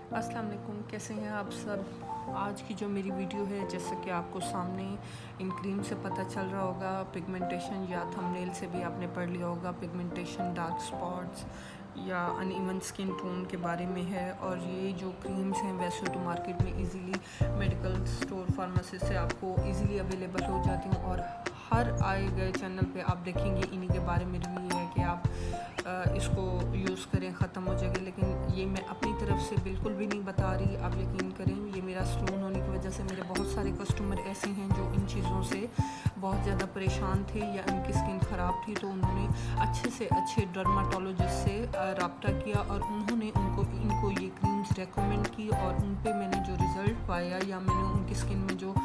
अस्सलाम वालेकुम, कैसे हैं आप सब। आज की जो मेरी वीडियो है, जैसे कि आपको सामने इन क्रीम से पता चल रहा होगा, पिगमेंटेशन या थंबनेल से भी आपने पढ़ लिया होगा, पिगमेंटेशन, डार्क स्पॉट्स या अनइवन स्किन टोन के बारे में है। और ये जो क्रीम्स हैं वैसे तो मार्केट में इजीली मेडिकल स्टोर फार्मेसी से आपको इजीली अवेलेबल हो जाती हैं और हर आए गए चैनल पे आप देखेंगे इन्हीं के बारे में रिव्यू है कि आप इसको यूज़ करें, ख़त्म हो जाएगी। लेकिन ये मैं अपनी तरफ से बिल्कुल भी नहीं बता रही, आप यकीन करें। ये मेरा सलून होने की वजह से मेरे बहुत सारे कस्टमर ऐसे हैं जो इन चीज़ों से बहुत ज़्यादा परेशान थे या इनकी स्किन ख़राब थी, तो उन्होंने अच्छे से अच्छे डर्माटोलॉजिस्ट से रब्ता किया और उन्होंने इनको ये क्रीम्स रेकमेंड की और उन पे मैंने जो रिज़ल्ट पाया या मैंने उनकी स्किन में जो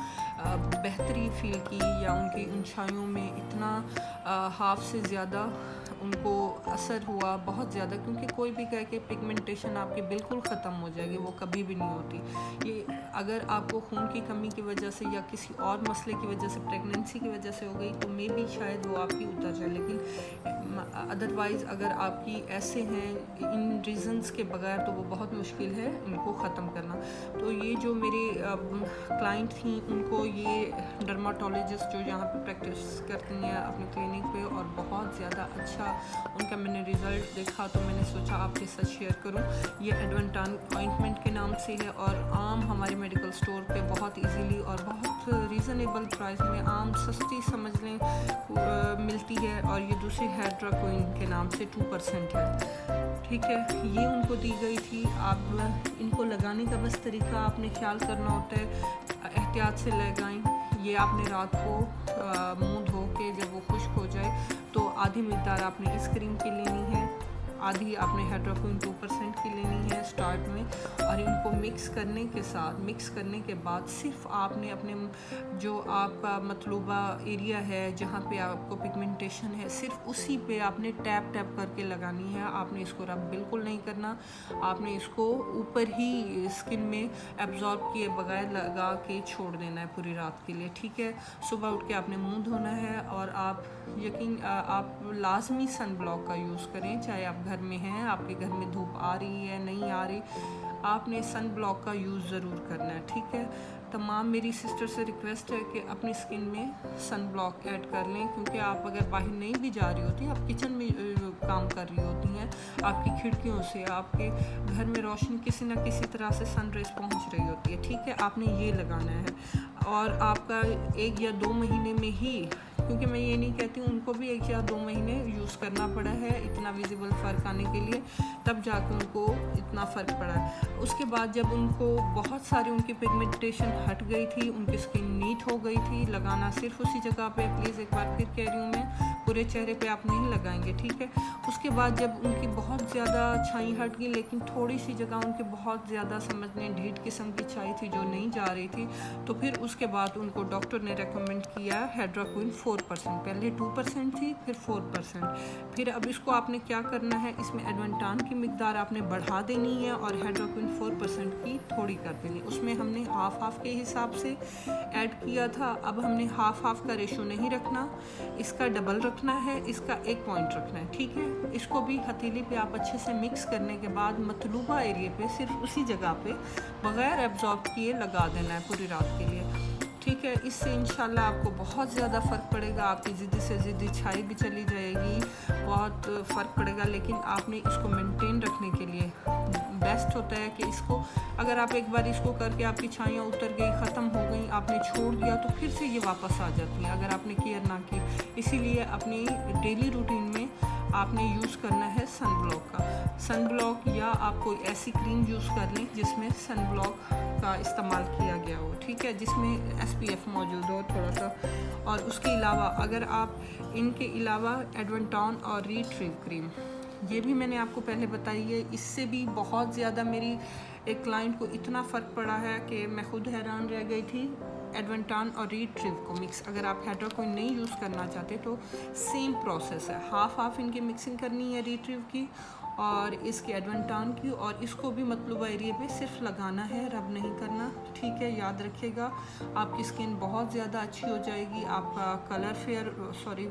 बेहतरी फ़ील की या उनकी ऊंचाइयों में इतना हाफ से ज़्यादा उनको असर हुआ, बहुत ज़्यादा। क्योंकि कोई भी कहे कि पिगमेंटेशन आपकी बिल्कुल ख़त्म हो जाएगी, वो कभी भी नहीं होती। ये अगर आपको खून की कमी की वजह से या किसी और मसले की वजह से, प्रेगनेंसी की वजह से हो गई, तो मे भी शायद वो आपकी उतर जाए। लेकिन अदरवाइज़ अगर आपकी ऐसे हैं इन रीज़न्स के बगैर, तो वो बहुत मुश्किल है इनको ख़त्म करना। तो ये जो मेरे क्लाइंट थी, उनको ये डर्माटोलॉजिस्ट जो यहाँ पे प्रैक्टिस करती हैं अपने क्लिनिक पे, और बहुत ज़्यादा अच्छा उनका मैंने रिज़ल्ट देखा, तो मैंने सोचा आपके साथ शेयर करूं। ये एडवेंटान ऑइंटमेंट के नाम से है और आम हमारे मेडिकल स्टोर पे बहुत इजीली और बहुत रीज़नेबल प्राइस में, आम सस्ती समझ लें, मिलती है। और ये दूसरी हाइड्राक्विन के नाम से 2% है, ठीक है। ये उनको दी गई थी। आप इनको लगाने का बस तरीका आपने ख्याल करना होता है, एहतियात से लगाएं। ये आपने रात को मुंह धो के जब वो खुश्क हो जाए तो आधी मिकदार आपने इस क्रीम की लेनी है, आधी आपने हाइड्रोक्विन 2% की लेनी है स्टार्ट में। और इनको मिक्स करने के बाद सिर्फ आपने अपने जो आपका मतलूबा एरिया है जहाँ पे आपको पिगमेंटेशन है, सिर्फ उसी पे आपने टैप टैप करके लगानी है। आपने इसको रब बिल्कुल नहीं करना, आपने इसको ऊपर ही स्किन में एब्जॉर्ब किए बगैर लगा के छोड़ देना है पूरी रात के लिए, ठीक है। सुबह उठ के आपने मुंह धोना है और आप आप लाजमी सन ब्लॉक का यूज़ करें, चाहे आप घर में हैं, आपके घर में धूप आ रही है नहीं आ रही, आपने सन ब्लॉक का यूज़ ज़रूर करना है, ठीक है। तमाम मेरी सिस्टर से रिक्वेस्ट है कि अपनी स्किन में सन ब्लॉक ऐड कर लें, क्योंकि आप अगर बाहर नहीं भी जा रही होती, आप किचन में काम कर रही होती हैं, आपकी खिड़कियों से आपके घर में रोशनी किसी न किसी तरह से सन रेज पहुँच रही होती है, ठीक है। आपने ये लगाना है और आपका 1 या 2 महीने में ही, क्योंकि मैं ये नहीं कहती हूँ, उनको भी 1 या 2 महीने यूज़ करना पड़ा है इतना विजिबल फ़र्क आने के लिए, तब जाकर उनको इतना फ़र्क पड़ा है। उसके बाद जब उनको बहुत सारी उनकी पिगमेंटेशन हट गई थी, उनकी स्किन नीट हो गई थी, लगाना सिर्फ उसी जगह पे, प्लीज़ एक बार फिर कह रही हूँ मैं, पूरे चेहरे पे आप नहीं लगाएंगे, ठीक है। उसके बाद जब उनकी बहुत ज़्यादा छाई हट गई, लेकिन थोड़ी सी जगह उनकी बहुत ज़्यादा समझ लें ढीठ किस्म की छाई थी जो नहीं जा रही थी, तो फिर उसके बाद उनको डॉक्टर ने रेकमेंड किया हाइड्रोक्विन 4%, पहले 2% थी, फिर 4%। फिर अब इसको आपने क्या करना है, इसमें एडवेंटान की मिकदार आपने बढ़ा देनी है और हाइड्रोक्विन 4% की थोड़ी कर देनी। उसमें हमने हाफ के हिसाब से ऐड किया था, अब हमने हाफ का रेशो नहीं रखना, इसका डबल रखना है, इसका 1 पॉइंट रखना है, ठीक है। इसको भी हथेली पे आप अच्छे से मिक्स करने के बाद मतलूबा एरिया पे सिर्फ उसी जगह पे बगैर एब्जॉर्ब किए लगा देना है पूरी रात के लिए, ठीक है। इससे इंशाल्लाह आपको बहुत ज़्यादा फ़र्क पड़ेगा, आपकी ज़िद्दी से ज़िद्दी छाई भी चली जाएगी, बहुत फ़र्क पड़ेगा। लेकिन आपने इसको मेंटेन रखने के लिए बेस्ट होता है कि इसको अगर आप एक बार इसको करके आपकी छाइयाँ उतर गई, ख़त्म हो गई, आपने छोड़ दिया, तो फिर से ये वापस आ जाती हैं अगर आपने केयर ना की। इसीलिए अपनी डेली रूटीन में आपने यूज़ करना है सन ब्लॉक का। सन ब्लॉक या आप कोई ऐसी क्रीम यूज़ कर लें जिसमें सन ब्लॉक का इस्तेमाल किया गया हो, ठीक है, जिसमें SPF मौजूद हो थोड़ा सा। और उसके अलावा अगर आप इनके अलावा एडवेंटॉन और रिट्रीव क्रीम, ये भी मैंने आपको पहले बताई है, इससे भी बहुत ज़्यादा मेरी एक क्लाइंट को इतना फ़र्क पड़ा है कि मैं खुद हैरान रह गई थी। एडवेंटान और रिट्रीव को मिक्स, अगर आप हाइड्रोक्विन नहीं यूज़ करना चाहते तो सेम प्रोसेस है, हाफ इनकी मिक्सिंग करनी है रिट्रीव की और इसके एडवांटान की, और इसको भी मतलूबा एरिया पे सिर्फ लगाना है, रब नहीं करना, ठीक है। याद रखिएगा, आपकी स्किन बहुत ज़्यादा अच्छी हो जाएगी, आपका कलर फेयर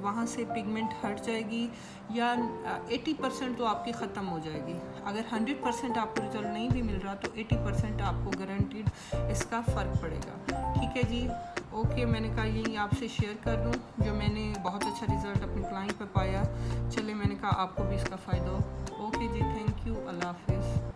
वहाँ से पिगमेंट हट जाएगी, या 80% तो आपकी ख़त्म हो जाएगी। अगर 100% आपको रिजल्ट नहीं भी मिल रहा तो 80% आपको गारंटीड इसका फ़र्क पड़ेगा, ठीक है जी। ओके, मैंने कहा यही आपसे शेयर कर दूं जो मैंने बहुत अच्छा रिज़ल्ट अपने क्लाइंट पे पाया। चले, मैंने कहा आपको भी इसका फ़ायदा हो। ओके जी, थैंक यू, अल्लाह हाफिज़।